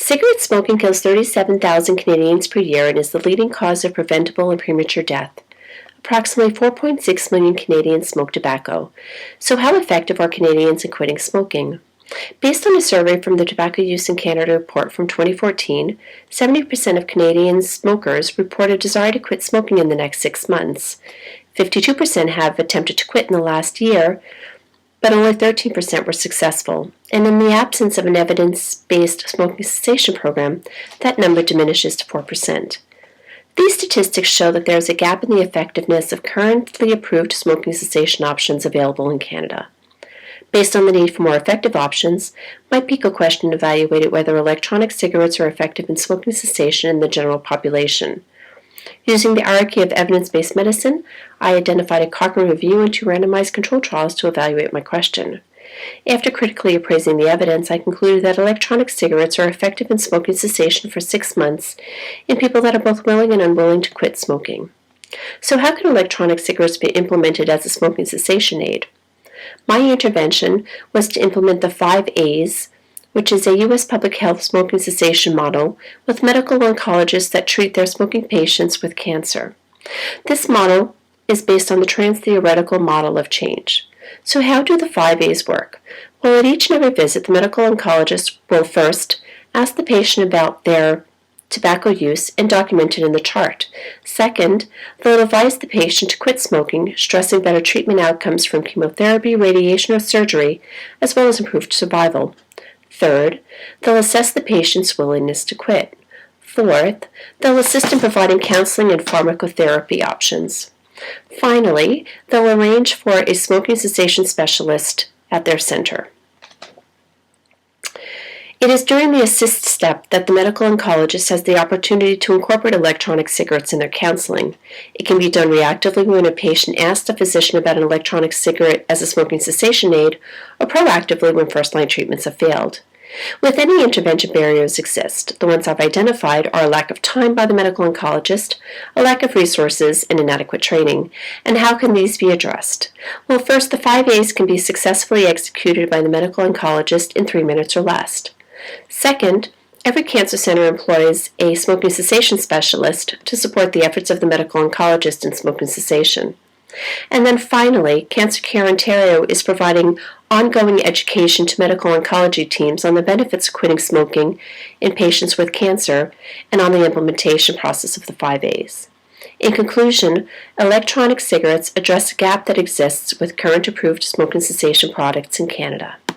Cigarette smoking kills 37,000 Canadians per year and is the leading cause of preventable and premature death. Approximately 4.6 million Canadians smoke tobacco. So how effective are Canadians in quitting smoking? Based on a survey from the Tobacco Use in Canada report from 2014, 70% of Canadian smokers report a desire to quit smoking in the next 6 months. 52% have attempted to quit in the last year, but only 13% were successful. And in the absence of an evidence-based smoking cessation program, that number diminishes to 4%. These statistics show that there is a gap in the effectiveness of currently approved smoking cessation options available in Canada. Based on the need for more effective options, my PICO question evaluated whether electronic cigarettes are effective in smoking cessation in the general population. Using the hierarchy of evidence-based medicine, I identified a Cochrane review and 2 randomized controlled trials to evaluate my question. After critically appraising the evidence, I concluded that electronic cigarettes are effective in smoking cessation for 6 months in people that are both willing and unwilling to quit smoking. So how can electronic cigarettes be implemented as a smoking cessation aid? My intervention was to implement the 5 A's, which is a U.S. public health smoking cessation model with medical oncologists that treat their smoking patients with cancer. This model is based on the trans-theoretical model of change. So how do the 5 A's work? Well, at each and every visit, the medical oncologist will first ask the patient about their tobacco use and document it in the chart. Second, they'll advise the patient to quit smoking, stressing better treatment outcomes from chemotherapy, radiation, or surgery, as well as improved survival. Third, they'll assess the patient's willingness to quit. Fourth, they'll assist in providing counseling and pharmacotherapy options. Finally, they'll arrange for a smoking cessation specialist at their center. It is during the assist step that the medical oncologist has the opportunity to incorporate electronic cigarettes in their counseling. It can be done reactively when a patient asks a physician about an electronic cigarette as a smoking cessation aid, or proactively when first-line treatments have failed. With any intervention, barriers exist. The ones I've identified are a lack of time by the medical oncologist, a lack of resources, and inadequate training. And how can these be addressed? Well, first, the 5 A's can be successfully executed by the medical oncologist in 3 minutes or less. Second, every cancer center employs a smoking cessation specialist to support the efforts of the medical oncologist in smoking cessation. And then finally, Cancer Care Ontario is providing ongoing education to medical oncology teams on the benefits of quitting smoking in patients with cancer and on the implementation process of the 5 A's. In conclusion, electronic cigarettes address a gap that exists with current approved smoking cessation products in Canada.